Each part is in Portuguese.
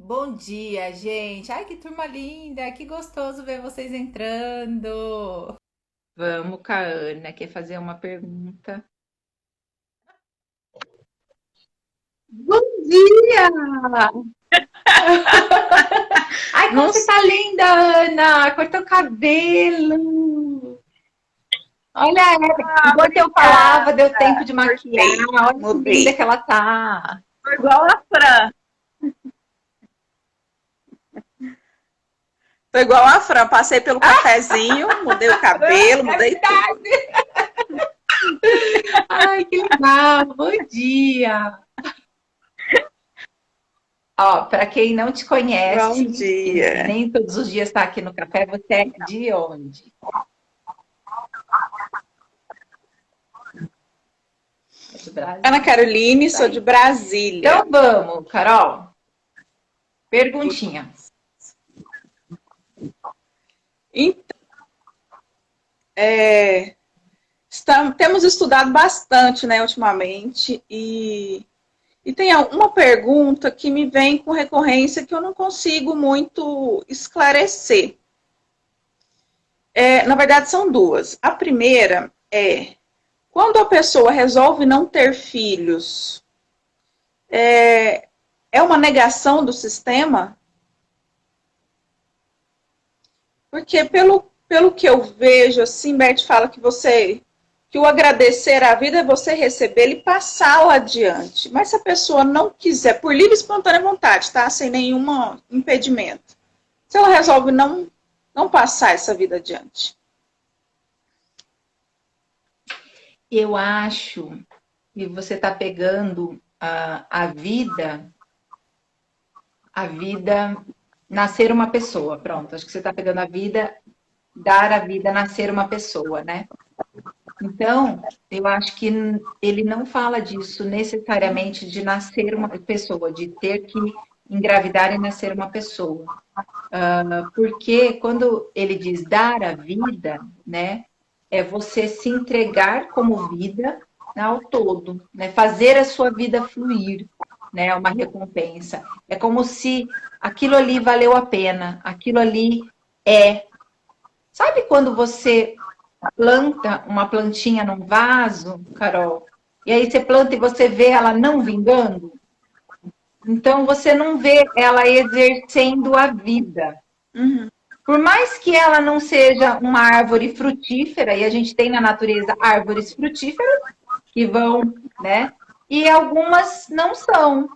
Bom dia, gente. Ai, que turma linda. Que gostoso ver vocês entrando. Vamos, com a Ana, quer fazer uma pergunta? Bom dia! Ai, como Não você tá linda, Ana! Cortou o cabelo. Olha, enquanto eu falava, deu tempo de maquiar. cortei, Olha que linda mudei. que ela tá. Tô igual a Fran. Tô igual a Fran. Passei pelo cafezinho, mudei o cabelo, É mudei tudo. verdade. Ai, que legal. Bom dia. Ó, para quem não te Bom conhece, que dia. nem todos os dias está aqui no café, você é de onde? É do Ana Brasil. Caroline, Isso sou de aí. Brasília. Então vamos, Carol. Perguntinha. Então, temos estudado bastante, né, ultimamente, e tem uma pergunta que me vem com recorrência que eu não consigo muito esclarecer. Na verdade, são duas. A primeira é: quando a pessoa resolve não ter filhos, é, é uma negação do sistema? Porque pelo que eu vejo, assim, Bert fala que o agradecer à vida é você receber e passá-la adiante. Mas se a pessoa não quiser, por livre e espontânea vontade, tá? Sem nenhum impedimento. Se ela resolve não passar essa vida adiante. Eu acho que você está pegando a vida, nascer uma pessoa. Pronto, acho que você está pegando a vida, dar a vida, nascer uma pessoa, né? Então, eu acho que ele não fala disso necessariamente de nascer uma pessoa, de ter que engravidar e nascer uma pessoa. Porque quando ele diz dar a vida, né, é você se entregar como vida ao todo, né, fazer a sua vida fluir, né, é uma recompensa. É como se aquilo ali valeu a pena, aquilo ali é. Sabe quando você planta uma plantinha num vaso, Carol, e aí você planta e você vê ela não vingando? Então você não vê ela exercendo a vida. Uhum. Por mais que ela não seja uma árvore frutífera, e a gente tem na natureza árvores frutíferas que vão, né? E algumas não são.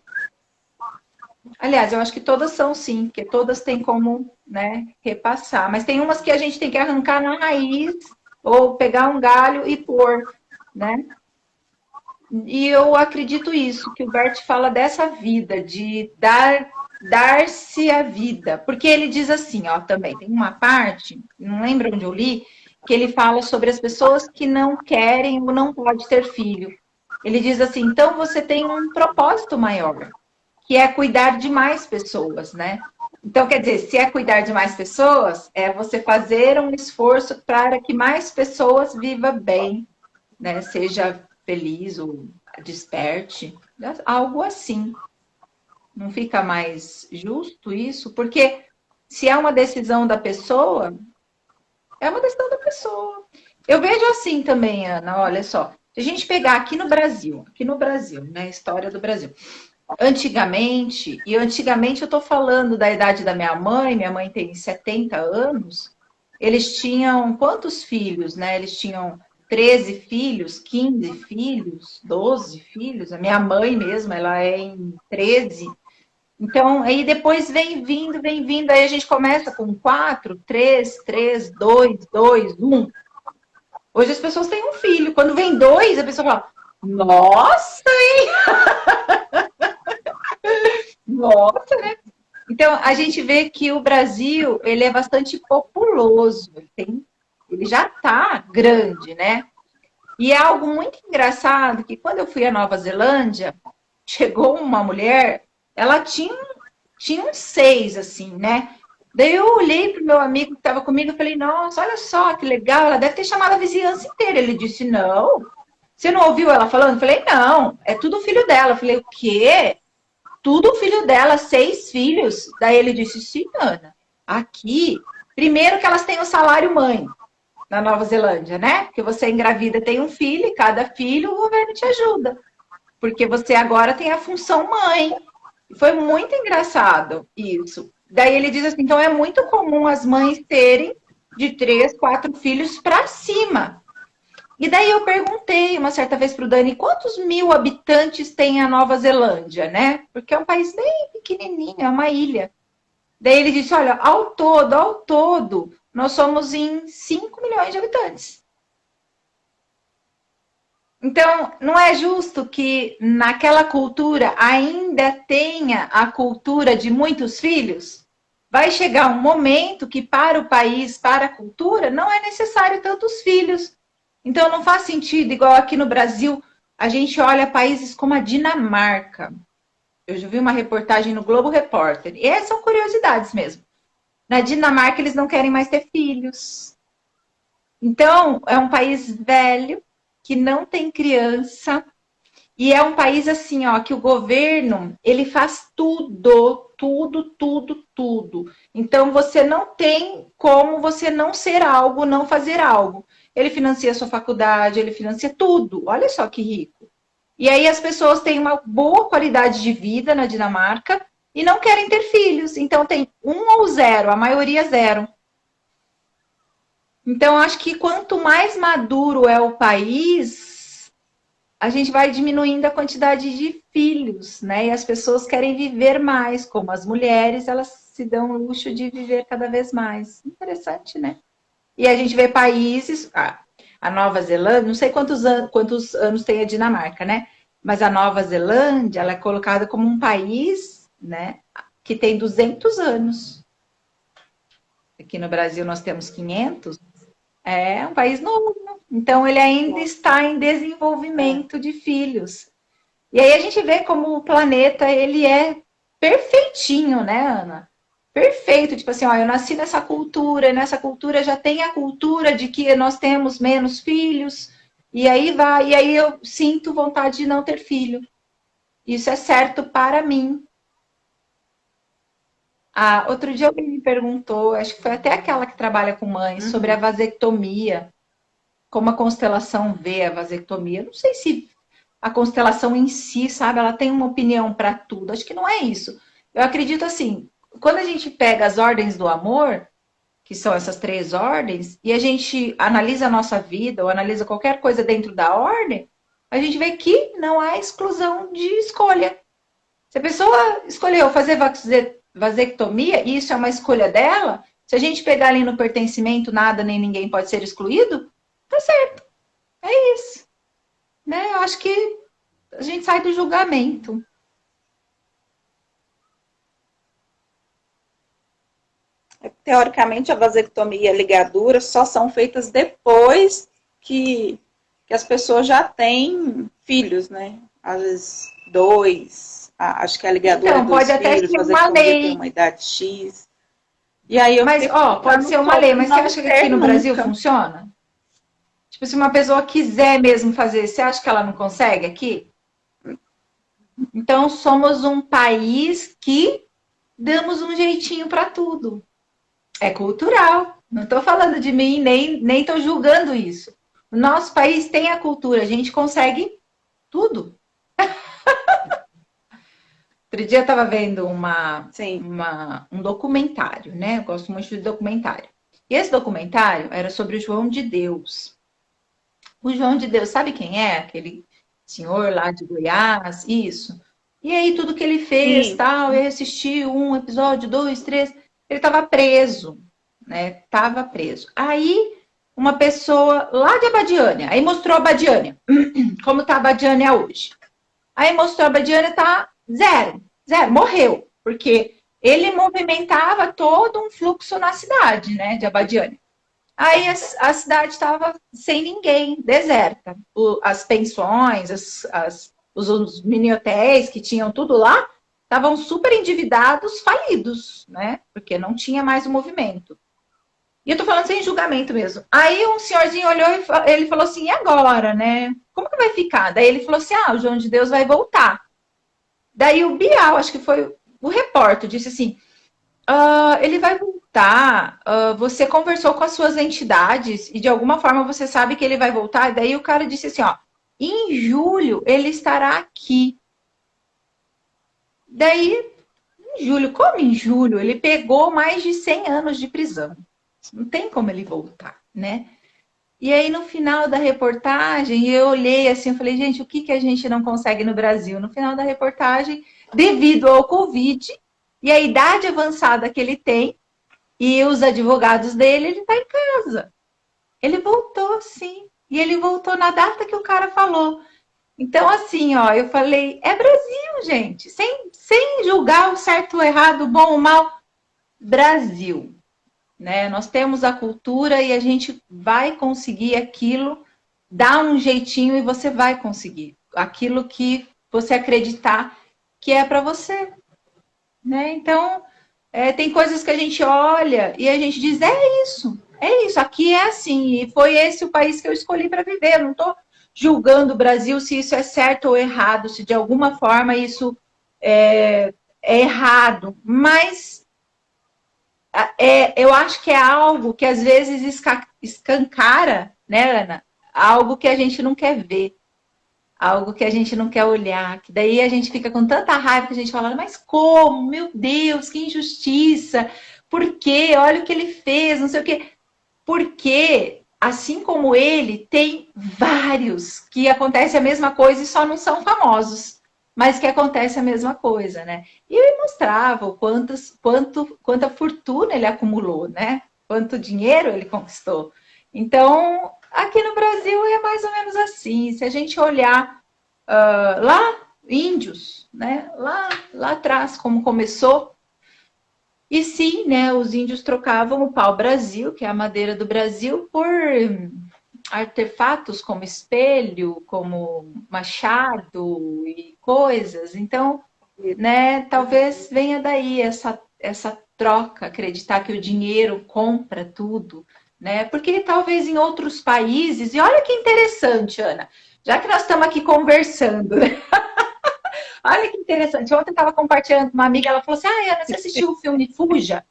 Aliás, eu acho que todas são sim, porque todas têm como, né, repassar. Mas tem umas que a gente tem que arrancar na raiz ou pegar um galho e pôr, né? E eu acredito isso, que o Bert fala dessa vida, de dar-se a vida. Porque ele diz assim, ó, também, tem uma parte, não lembro onde eu li, que ele fala sobre as pessoas que não querem ou não podem ter filho. Ele diz assim, então você tem um propósito maior, que é cuidar de mais pessoas, né? Então, quer dizer, se é cuidar de mais pessoas, é você fazer um esforço para que mais pessoas vivam bem, né? Seja feliz ou desperte, algo assim. Não fica mais justo isso? Porque se é uma decisão da pessoa, é uma decisão da pessoa. Eu vejo assim também, Ana, olha só. Se a gente pegar aqui no Brasil, né? História do Brasil. Antigamente eu estou falando da idade da minha mãe tem 70 anos, eles tinham quantos filhos, né? Eles tinham 13 filhos, 15 filhos, 12 filhos. A minha mãe mesmo, ela é em 13. Então, aí depois vem vindo, aí a gente começa com 4, 3, 3, 2, 2, 1. Hoje as pessoas têm um filho. Quando vem dois, a pessoa fala, nossa, nossa, né? Então, a gente vê que o Brasil, ele é bastante populoso, ele já está grande, né? E é algo muito engraçado que quando eu fui à Nova Zelândia, chegou uma mulher, ela tinha uns 6, assim, né? Daí eu olhei pro meu amigo que estava comigo e falei, nossa, olha só que legal, ela deve ter chamado a vizinhança inteira. Ele disse, não. Você não ouviu ela falando? Eu falei, não, é tudo filho dela. Eu falei, o quê? tudo filho dela, 6 filhos. Daí ele disse, sim, Ana, aqui, primeiro que elas têm o salário mãe na Nova Zelândia, né? Porque você engravida, tem um filho, e cada filho o governo te ajuda. Porque você agora tem a função mãe. Foi muito engraçado isso. Daí ele diz assim, então é muito comum as mães terem de 3, 4 filhos para cima. E daí eu perguntei uma certa vez para o Dani, quantos mil habitantes tem a Nova Zelândia, né? Porque é um país bem pequenininho, é uma ilha. Daí ele disse, olha, ao todo, nós somos em 5 milhões de habitantes. Então, não é justo que naquela cultura ainda tenha a cultura de muitos filhos? Vai chegar um momento que para o país, para a cultura, não é necessário tantos filhos. Então, não faz sentido, igual aqui no Brasil, a gente olha países como a Dinamarca. Eu já vi uma reportagem no Globo Repórter. E essas são curiosidades mesmo. Na Dinamarca, eles não querem mais ter filhos. Então, é um país velho, que não tem criança. E é um país assim, ó, que o governo, ele faz tudo. Então, você não tem como você não ser algo, não fazer algo. Ele financia a sua faculdade, ele financia tudo. Olha só que rico. E aí as pessoas têm uma boa qualidade de vida na Dinamarca e não querem ter filhos. Então, tem 1 ou 0, a maioria 0. Então, acho que quanto mais maduro é o país, a gente vai diminuindo a quantidade de filhos, né? E as pessoas querem viver mais, como as mulheres, elas se dão o luxo de viver cada vez mais. Interessante, né? E a gente vê países, a Nova Zelândia, não sei quantos anos tem a Dinamarca, né? Mas a Nova Zelândia, ela é colocada como um país, né, que tem 200 anos. Aqui no Brasil nós temos 500. É um país novo. Então, ele ainda está em desenvolvimento de filhos. E aí a gente vê como o planeta, ele é perfeitinho, né, Ana? Perfeito. Tipo assim, ó, eu nasci nessa cultura, e nessa cultura já tem a cultura de que nós temos menos filhos, e aí vai, e aí eu sinto vontade de não ter filho. Isso é certo para mim. Outro dia alguém me perguntou, acho que foi até aquela que trabalha com mães, sobre a vasectomia, como a constelação vê a vasectomia. Eu não sei se a constelação em si, sabe, ela tem uma opinião para tudo. Acho que não é isso. Eu acredito assim, quando a gente pega as ordens do amor, que são essas 3 ordens, e a gente analisa a nossa vida, ou analisa qualquer coisa dentro da ordem, a gente vê que não há exclusão de escolha. Se a pessoa escolheu fazer vasectomia, e isso é uma escolha dela, se a gente pegar ali no pertencimento, nada nem ninguém pode ser excluído, tá certo. É isso. Né? Eu acho que a gente sai do julgamento. Teoricamente, a vasectomia e a ligadura só são feitas depois que as pessoas já têm filhos, né? Às vezes 2, acho que a ligadura Então, é 2 pode até filhos, ser a uma vasectomia tem lei. uma idade X. E aí eu Mas, ó, pode ser uma lei, mas você acha que aqui no Brasil funciona? Tipo, se uma pessoa quiser mesmo fazer, você acha que ela não consegue aqui? Então, somos um país que damos um jeitinho para tudo. É cultural. Não estou falando de mim, nem estou julgando isso. O nosso país tem a cultura, a gente consegue tudo. Outro dia eu estava vendo um documentário, né? Eu gosto muito de documentário. E esse documentário era sobre o João de Deus. O João de Deus, sabe quem é? Aquele senhor lá de Goiás, isso. E aí tudo que ele fez, Sim. tal, eu assisti 1 episódio, 2, 3, ele estava preso, né? Tava preso. Aí uma pessoa lá de Abadiânia, aí mostrou a Abadiânia, como tá a Abadiânia hoje. Aí mostrou a Abadiânia, tá zero, morreu, porque ele movimentava todo um fluxo na cidade, né, de Abadiânia. Aí a cidade estava sem ninguém, deserta. As pensões, os mini hotéis que tinham tudo lá, estavam super endividados, falidos, né? Porque não tinha mais o movimento. E eu tô falando sem julgamento mesmo. Aí um senhorzinho olhou e ele falou assim, e agora, né? Como que vai ficar? Daí ele falou assim, o João de Deus vai voltar. Daí o Bial, acho que foi o repórter, disse assim, ele vai voltar, você conversou com as suas entidades e de alguma forma você sabe que ele vai voltar? Daí o cara disse assim, ó, em julho ele estará aqui. Daí, em julho, como em julho? Ele pegou mais de 100 anos de prisão. Não tem como ele voltar, né? E aí, no final da reportagem, eu olhei assim, eu falei, gente, o que que a gente não consegue no Brasil? No final da reportagem, devido ao Covid e a idade avançada que ele tem, e os advogados dele, ele está em casa. Ele voltou, sim. E ele voltou na data que o cara falou. Então, assim, ó, eu falei, é Brasil, gente. Sem julgar o certo, o errado, o bom, o mal. Brasil. Né? Nós temos a cultura e a gente vai conseguir aquilo, dá um jeitinho e você vai conseguir. Aquilo que você acreditar que é para você. Né? Então, tem coisas que a gente olha e a gente diz, é isso, aqui é assim, e foi esse o país que eu escolhi para viver. Eu não estou julgando o Brasil se isso é certo ou errado, se de alguma forma isso é errado, mas eu acho que é algo que às vezes escancara, né, Ana? Algo que a gente não quer ver, algo que a gente não quer olhar, que daí a gente fica com tanta raiva que a gente fala, mas como? Meu Deus, que injustiça! Por quê? Olha o que ele fez, não sei o quê. Porque, assim como ele, tem vários que acontece a mesma coisa e só não são famosos, mas que acontece a mesma coisa, né? E ele mostrava o quanta fortuna ele acumulou, né? Quanto dinheiro ele conquistou. Então, aqui no Brasil é mais ou menos assim. Se a gente olhar lá, índios, né? Lá atrás, como começou, e sim, né, os índios trocavam o pau-brasil, que é a madeira do Brasil, por artefatos como espelho, como machado e coisas. Então, né, talvez venha daí essa troca, acreditar que o dinheiro compra tudo, né? Porque talvez em outros países, e olha que interessante, Ana, já que nós estamos aqui conversando, né? Olha que interessante. Ontem eu estava compartilhando com uma amiga, ela falou assim: Ana, você assistiu o filme Fuja?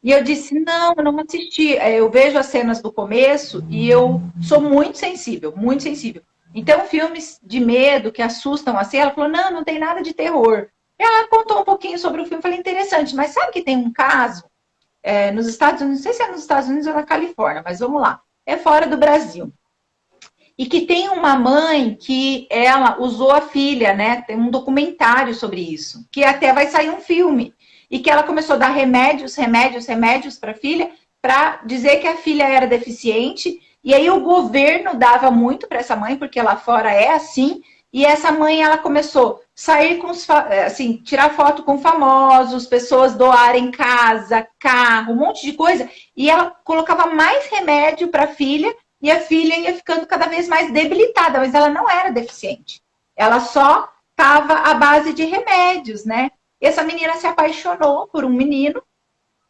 E eu disse: não, eu não assisti. Eu vejo as cenas do começo e eu sou muito sensível, muito sensível. Então, filmes de medo que assustam assim, ela falou: não, não tem nada de terror. Ela contou um pouquinho sobre o filme, falei: interessante, mas sabe que tem um caso nos Estados Unidos, não sei se é nos Estados Unidos ou na Califórnia, mas vamos lá, é fora do Brasil. E que tem uma mãe que ela usou a filha, né? Tem um documentário sobre isso, que até vai sair um filme. E que ela começou a dar remédios para a filha, para dizer que a filha era deficiente. E aí o governo dava muito para essa mãe, porque lá fora é assim. E essa mãe, ela começou a sair com assim, tirar foto com famosos, pessoas doarem casa, carro, um monte de coisa. E ela colocava mais remédio para a filha, e a filha ia ficando cada vez mais debilitada, mas ela não era deficiente. Ela só estava à base de remédios, né? E essa menina se apaixonou por um menino,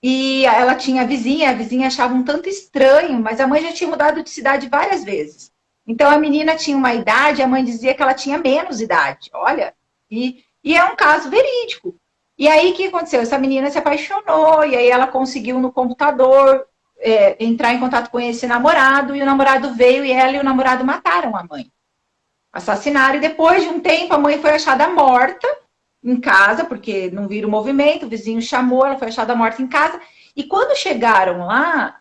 e ela tinha a vizinha achava um tanto estranho, mas a mãe já tinha mudado de cidade várias vezes. Então a menina tinha uma idade, a mãe dizia que ela tinha menos idade. Olha, e é um caso verídico. E aí o que aconteceu? Essa menina se apaixonou, e aí ela conseguiu no computador entrar em contato com esse namorado, e o namorado veio, e ela e o namorado mataram a mãe. Assassinaram, e depois de um tempo a mãe foi achada morta em casa, porque não viram o movimento, o vizinho chamou, ela foi achada morta em casa. E quando chegaram lá,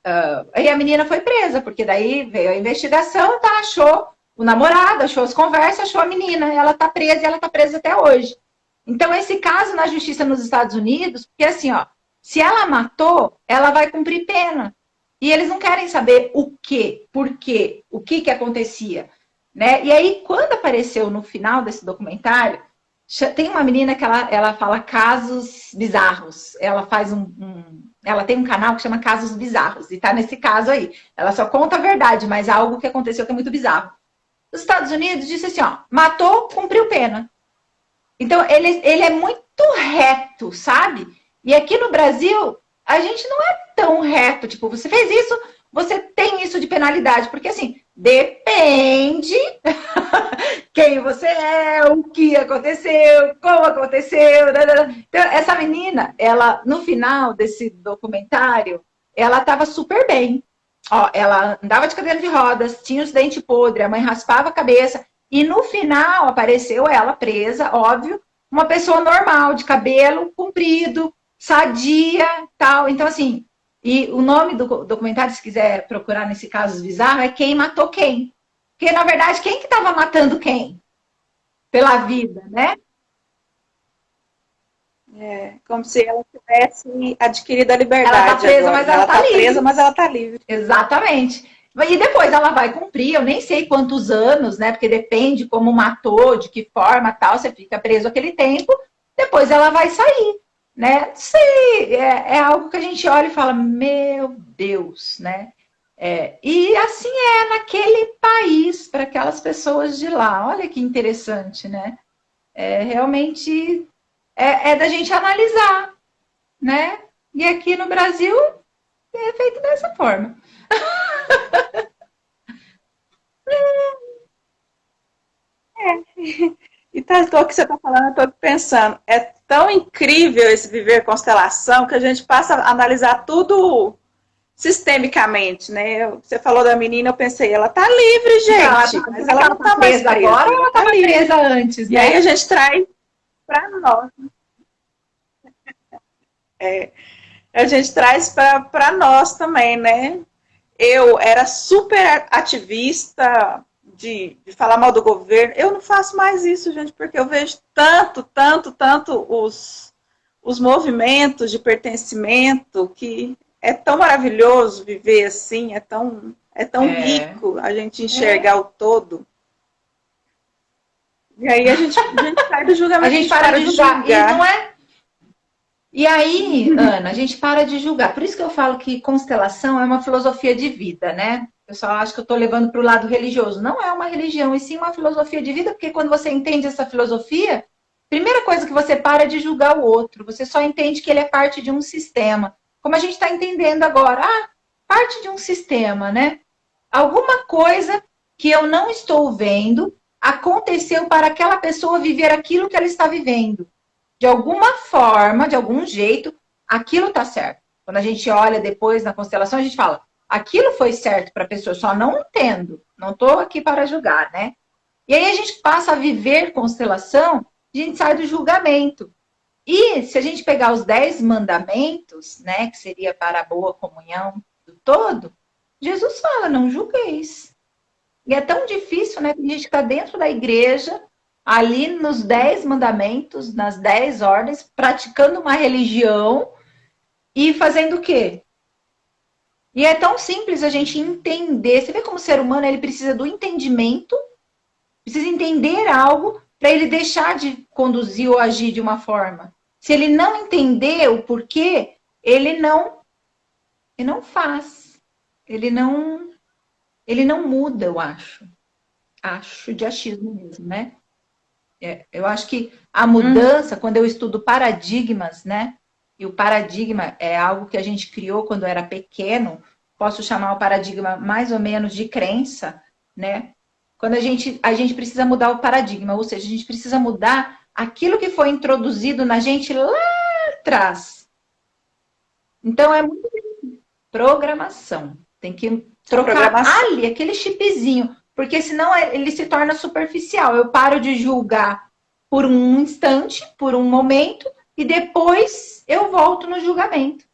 aí a menina foi presa, porque daí veio a investigação, tá, achou o namorado, achou as conversas, achou a menina, ela tá presa e ela tá presa até hoje. Então, esse caso na justiça nos Estados Unidos, porque assim, ó, se ela matou, ela vai cumprir pena. E eles não querem saber o quê, por quê, o que acontecia, né? E aí, quando apareceu no final desse documentário, tem uma menina que ela fala casos bizarros. Ela faz ela tem um canal que chama Casos Bizarros, e tá nesse caso aí. Ela só conta a verdade, mas algo que aconteceu que é muito bizarro. Os Estados Unidos disse assim, ó, matou, cumpriu pena. Então, ele é muito reto, sabe? E aqui no Brasil, a gente não é tão reto. Tipo, você fez isso, você tem isso de penalidade, porque assim, depende quem você é, o que aconteceu, como aconteceu. Então, essa menina, ela, no final desse documentário, ela estava super bem. Ó, ela andava de cadeira de rodas, tinha os dentes podres, a mãe raspava a cabeça, e no final apareceu ela presa, óbvio, uma pessoa normal, de cabelo comprido, sadia, tal. Então, assim, e o nome do documentário, se quiser procurar nesse caso bizarro, é Quem Matou Quem. Porque, na verdade, quem que estava matando quem? Pela vida, né? Como se ela tivesse adquirido a Ela está liberdade presa, agora. mas Né? ela Ela está está livre. presa, mas ela está livre. Exatamente. E depois ela vai cumprir, eu nem sei quantos anos, né? Porque depende como matou, de que forma, tal, você fica preso aquele tempo, depois ela vai sair, né? Sei, é algo que a gente olha e fala, meu Deus, né? E assim é naquele país, para aquelas pessoas de lá. Olha que interessante, né? Realmente é da gente analisar, né? E aqui no Brasil é feito dessa forma. E tá, o que você está falando, eu estou pensando, é tão incrível esse viver constelação que a gente passa a analisar tudo sistemicamente, né? Você falou da menina, eu pensei, ela tá livre, gente, mas ela não tá mais presa agora ou ela ela tá estava livre. presa antes, E aí né? a gente traz para nós, a gente traz para nós também, né? Eu era super ativista de falar mal do governo. Eu não faço mais isso, gente, porque eu vejo tanto os movimentos de pertencimento que é tão maravilhoso viver assim, é tão rico a gente enxergar o todo. E aí a gente sai do julgamento, A gente para de julgar. E não é. E aí, Ana, a gente para de julgar. Por isso que eu falo que constelação é uma filosofia de vida, né? Eu só acho que eu estou levando para o lado religioso. Não é uma religião, e sim uma filosofia de vida, porque quando você entende essa filosofia, primeira coisa que você para é de julgar o outro. Você só entende que ele é parte de um sistema. Como a gente está entendendo agora, parte de um sistema, né? Alguma coisa que eu não estou vendo aconteceu para aquela pessoa viver aquilo que ela está vivendo. De alguma forma, de algum jeito, aquilo está certo. Quando a gente olha depois na constelação, a gente fala, aquilo foi certo para a pessoa, só não entendo, não estou aqui para julgar, né? E aí a gente passa a viver constelação, a gente sai do julgamento. E se a gente pegar os 10 mandamentos, né, que seria para a boa comunhão do todo, Jesus fala, não julgueis. E é tão difícil, né? Que a gente está dentro da igreja, ali nos 10 mandamentos, nas 10 ordens, praticando uma religião e fazendo o quê? E é tão simples a gente entender. Você vê como o ser humano ele precisa do entendimento, precisa entender algo para ele deixar de conduzir ou agir de uma forma. Se ele não entender o porquê, ele não faz. Ele não muda, eu acho. Acho de achismo mesmo, né? Eu acho que a mudança, quando eu estudo paradigmas, né? E o paradigma é algo que a gente criou quando era pequeno, posso chamar o paradigma mais ou menos de crença, né? Quando a gente precisa mudar o paradigma, ou seja, a gente precisa mudar aquilo que foi introduzido na gente lá atrás. Então é muito programação. Tem que trocar ali aquele chipzinho, porque senão ele se torna superficial. Eu paro de julgar por um instante, por um momento, e depois eu volto no julgamento.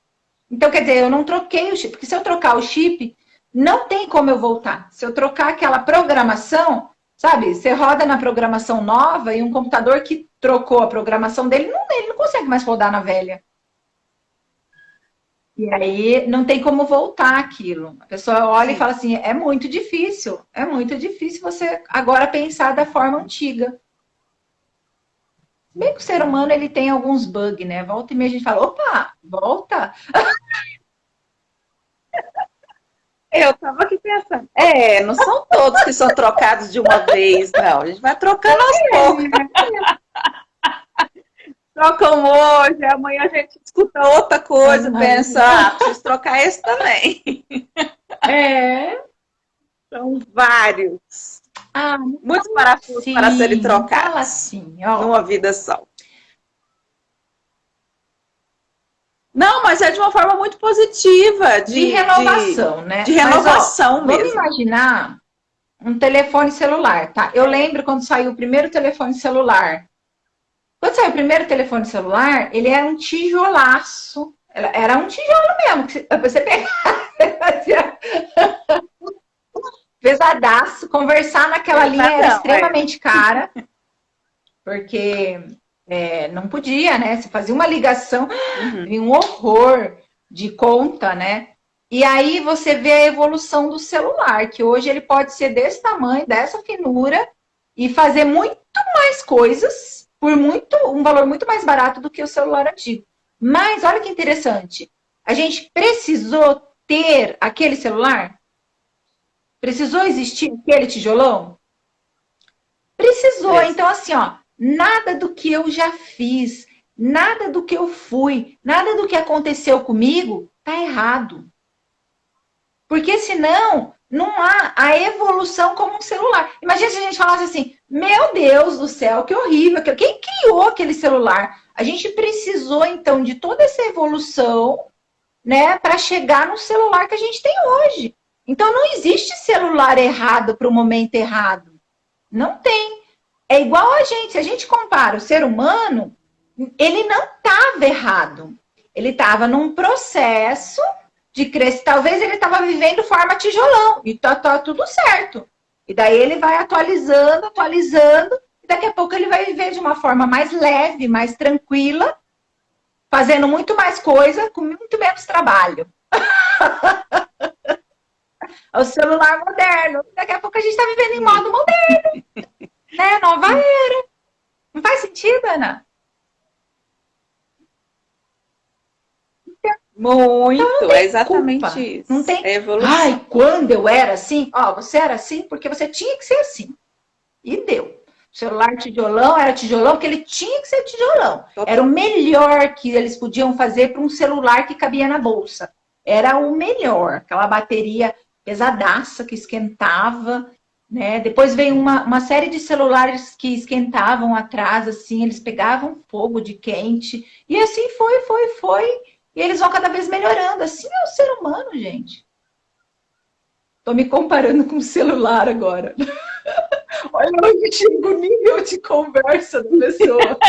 Então, quer dizer, eu não troquei o chip, porque se eu trocar o chip, não tem como eu voltar. Se eu trocar aquela programação, sabe? Você roda na programação nova e um computador que trocou a programação dele, ele não consegue mais rodar na velha. E aí não tem como voltar aquilo. A pessoa olha e fala assim, é muito difícil você agora pensar da forma antiga. Bem que o ser humano ele tem alguns bugs, né? Volta e meia a gente fala, opa, volta. Eu tava aqui pensando, não são todos que são trocados de uma vez, não. A gente vai trocando aos poucos. Trocam hoje, amanhã a gente escuta outra coisa, pensa, preciso trocar esse também. É. São vários. Ah, Muitos parafusos para serem trocados. Fala assim, ó. Numa vida só. Não, mas é de uma forma muito positiva. De renovação, né? De Mas, ó, renovação vamos mesmo. imaginar um telefone celular, tá? Eu lembro quando saiu o primeiro telefone celular. Quando saiu o primeiro telefone celular, ele era um tijolaço. Era um tijolo mesmo. Que você pegava, pesadaço. Conversar naquela linha era extremamente cara. Porque não podia, né? Você fazia uma ligação, um horror de conta, né? E aí você vê a evolução do celular, que hoje ele pode ser desse tamanho, dessa finura, e fazer muito mais coisas por um valor muito mais barato do que o celular antigo. Mas olha que interessante, a gente precisou ter aquele celular? Precisou existir aquele tijolão? Precisou. Então, assim, ó, nada do que eu já fiz, nada do que eu fui, nada do que aconteceu comigo tá errado. Porque senão não há a evolução como um celular. Imagina se a gente falasse assim, meu Deus do céu, que horrível. Quem criou aquele celular? A gente precisou, então, de toda essa evolução, né, para chegar no celular que a gente tem hoje. Então, não existe celular errado para o momento errado. Não tem. É igual a gente. Se a gente compara o ser humano, ele não estava errado. Ele estava num processo de crescer. Talvez ele estava vivendo forma tijolão. E tá tudo certo. E daí ele vai atualizando, atualizando. E daqui a pouco ele vai viver de uma forma mais leve, mais tranquila, fazendo muito mais coisa, com muito menos trabalho. É o celular moderno. Daqui a pouco a gente está vivendo em modo moderno. Né? Nova era. Não faz sentido, Ana? Muito, é exatamente culpa. isso. Não tem. É evolução. Ai, quando eu era assim, ó, você era assim porque você tinha que ser assim. E deu. O celular tijolão era tijolão porque ele tinha que ser tijolão. Era o melhor que eles podiam fazer para um celular que cabia na bolsa. Era o melhor. Aquela bateria pesadaça que esquentava, né? Depois veio uma série de celulares que esquentavam atrás, assim, eles pegavam fogo de quente. E assim foi. E eles vão cada vez melhorando. Assim é o ser humano, gente. Tô me comparando com o celular agora. Olha onde chega o nível de conversa da pessoa.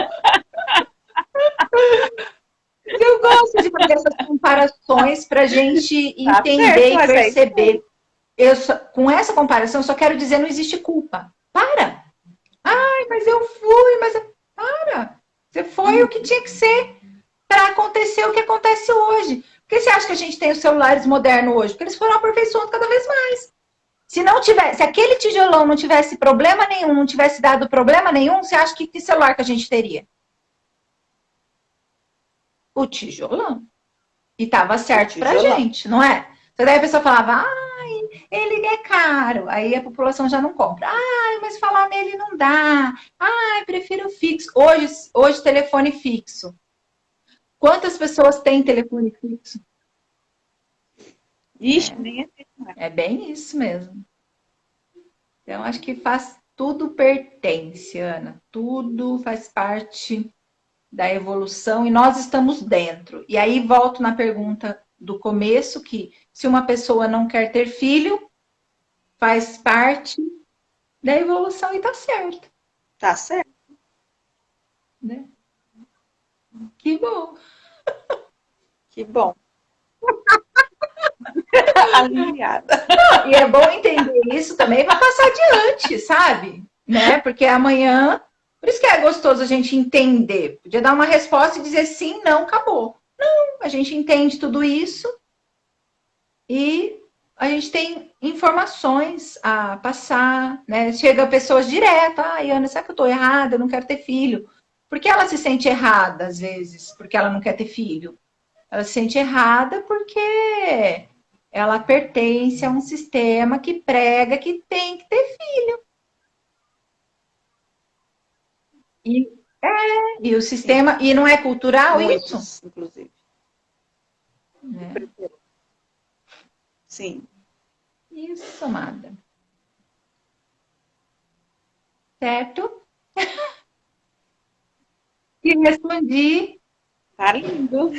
Eu gosto de fazer essas comparações para a gente entender e perceber. Com essa comparação, só quero dizer, não existe culpa. Para! Ai, mas eu fui, para! Você foi o que tinha que ser para acontecer o que acontece hoje. Por que você acha que a gente tem os celulares modernos hoje? Porque eles foram aperfeiçoando cada vez mais. Se aquele tijolão não tivesse problema nenhum, não tivesse dado problema nenhum, você acha que celular que a gente teria? O tijolão. E tava certo pra gente, não é? Então daí a pessoa falava, ai, ele é caro. Aí a população já não compra. Ai, mas falar nele não dá. Ai, prefiro fixo. Hoje telefone fixo. Quantas pessoas têm telefone fixo? Ixi, nem é bem isso mesmo. Então, acho que tudo pertence, Ana. Tudo faz parte da evolução e nós estamos dentro. E aí volto na pergunta do começo, que se uma pessoa não quer ter filho, faz parte da evolução e tá certo. Tá certo. Né? Que bom. Que bom. Aliviada. E é bom entender isso também para passar adiante, sabe? Né? Porque amanhã... Por isso que é gostoso a gente entender. Podia dar uma resposta e dizer sim, não, acabou. Não, a gente entende tudo isso e a gente tem informações a passar, né? Chega pessoas direto, Ana, será que eu tô errada? Eu não quero ter filho. Por que ela se sente errada, às vezes? Porque ela não quer ter filho. Ela se sente errada porque ela pertence a um sistema que prega que tem que ter filho. E o sistema, e não é cultural Muitos, isso? inclusive. Né? Sim. Isso, amada. Certo? E respondi. Tá lindo.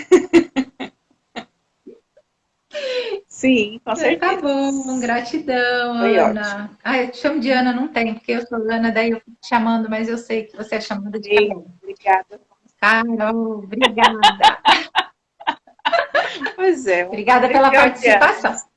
Sim, com Então, certeza. tá bom, gratidão, Foi ótimo. Ana. Ah, eu te chamo de Ana, não tem, porque eu sou Ana, daí eu fico te chamando, mas eu sei que você é chamada de Carol. Obrigada. Carol, obrigada. Pois é. Obrigada pela Legal, Diana. participação.